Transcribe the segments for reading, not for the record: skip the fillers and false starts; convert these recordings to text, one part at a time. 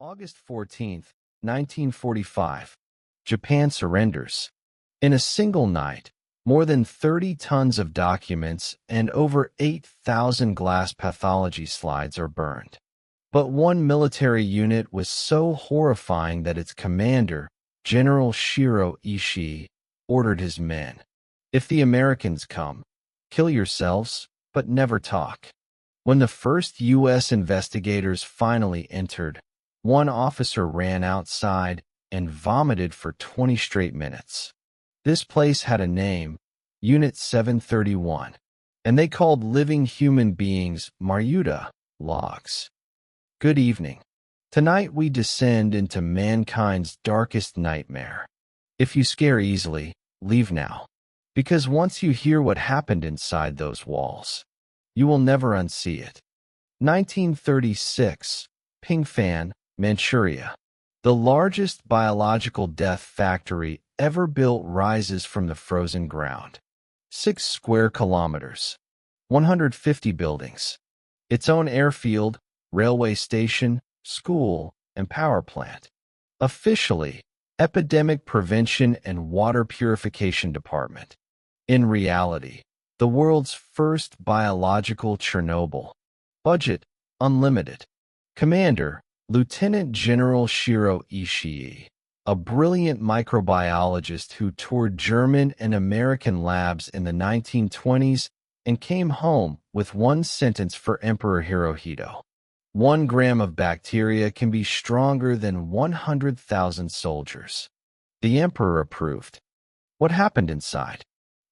August 14th, 1945, Japan surrenders. In a single night, more than 30 tons of documents and over 8,000 glass pathology slides are burned. But one military unit was so horrifying that its commander, General Shiro Ishii, ordered his men, "If the Americans come, kill yourselves, but never talk." When the first U.S. investigators finally entered, one officer ran outside and vomited for 20 straight minutes. This place had a name, Unit 731, and they called living human beings Maryuta logs. Good evening. Tonight we descend into mankind's darkest nightmare. If you scare easily, leave now. Because once you hear what happened inside those walls, you will never unsee it. 1936, Pingfan, Manchuria. The largest biological death factory ever built rises from the frozen ground. 6 square kilometers. 150 buildings. Its own airfield, railway station, school, and power plant. Officially, Epidemic Prevention and Water Purification Department. In reality, the world's first biological Chernobyl. Budget, unlimited. Commander, Lieutenant General Shiro Ishii, a brilliant microbiologist who toured German and American labs in the 1920s and came home with one sentence for Emperor Hirohito. 1 gram of bacteria can be stronger than 100,000 soldiers. The emperor approved. What happened inside?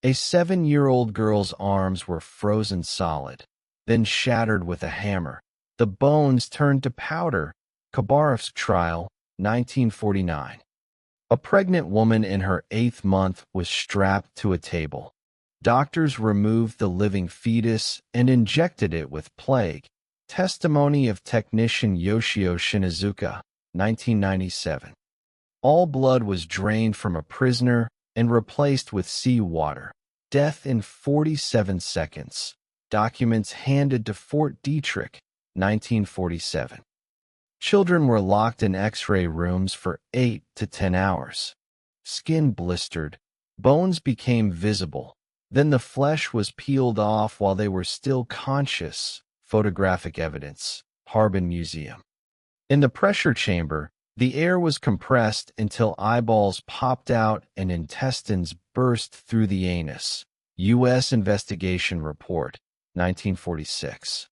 A 7-year-old girl's arms were frozen solid, then shattered with a hammer. The bones turned to powder. Khabarovsk trial, 1949. A pregnant woman in her 8th month was strapped to a table. Doctors removed the living fetus and injected it with plague. Testimony of technician Yoshio Shinizuka, 1997. All blood was drained from a prisoner and replaced with seawater. Death in 47 seconds. Documents handed to Fort Detrick, 1947. Children were locked in X-ray rooms for 8 to 10 hours. Skin blistered. Bones became visible. Then the flesh was peeled off while they were still conscious. Photographic evidence. Harbin Museum. In the pressure chamber, the air was compressed until eyeballs popped out and intestines burst through the anus. U.S. Investigation Report, 1946.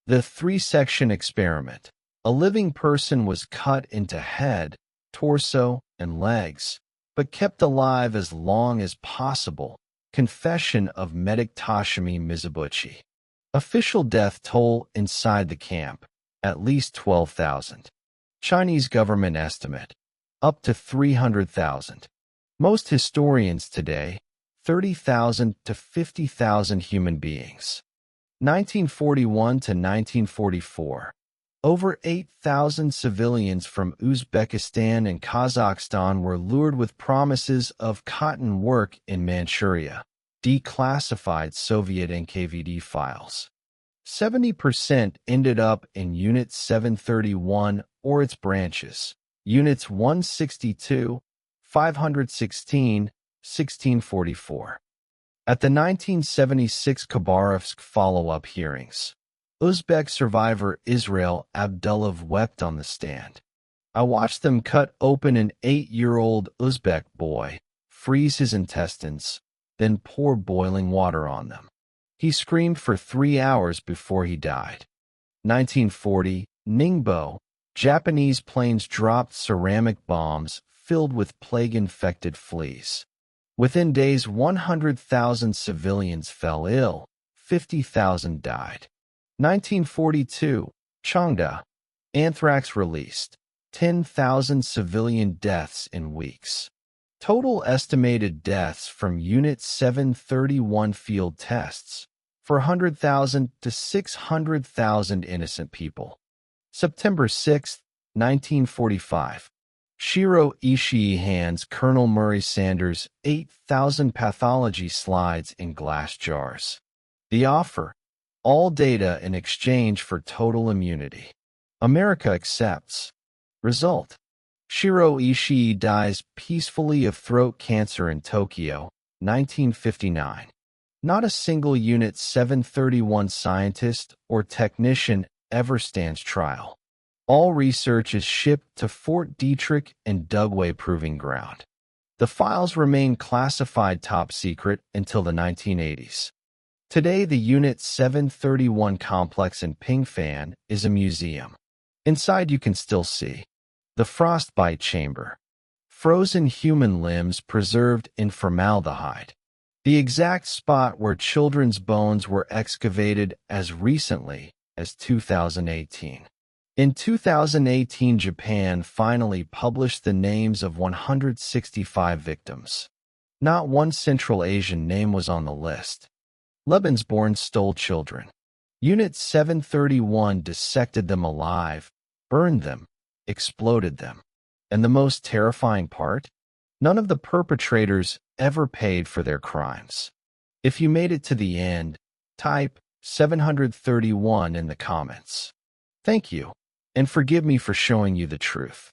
The 3-section experiment. A living person was cut into head, torso, and legs, but kept alive as long as possible. Confession of medic Toshimi Mizubuchi. Official death toll inside the camp, at least 12,000. Chinese government estimate, up to 300,000. Most historians today, 30,000 to 50,000 human beings. 1941 to 1944. Over 8,000 civilians from Uzbekistan and Kazakhstan were lured with promises of cotton work in Manchuria. Declassified Soviet NKVD files. 70% ended up in Unit 731 or its branches. Units 162, 516, 1644. At the 1976 Khabarovsk follow-up hearings, Uzbek survivor Israel Abdulov wept on the stand. "I watched them cut open an 8-year-old Uzbek boy, freeze his intestines, then pour boiling water on them. He screamed for 3 hours before he died." 1940, Ningbo, Japanese planes dropped ceramic bombs filled with plague-infected fleas. Within days, 100,000 civilians fell ill, 50,000 died. 1942, Changda, anthrax released, 10,000 civilian deaths in weeks. Total estimated deaths from Unit 731 field tests, 400,000 to 600,000 innocent people. September 6, 1945. Shiro Ishii hands Colonel Murray Sanders 8,000 pathology slides in glass jars. The offer: all data in exchange for total immunity. America accepts. Result: Shiro Ishii dies peacefully of throat cancer in Tokyo, 1959. Not a single Unit 731 scientist or technician ever stands trial. All research is shipped to Fort Detrick and Dugway Proving Ground. The files remain classified top secret until the 1980s. Today, the Unit 731 complex in Pingfan is a museum. Inside, you can still see the frostbite chamber, frozen human limbs preserved in formaldehyde, the exact spot where children's bones were excavated as recently as 2018. In 2018, Japan finally published the names of 165 victims. Not one Central Asian name was on the list. Lebensborn stole children. Unit 731 dissected them alive, burned them, exploded them. And the most terrifying part? None of the perpetrators ever paid for their crimes. If you made it to the end, type 731 in the comments. Thank you, and forgive me for showing you the truth.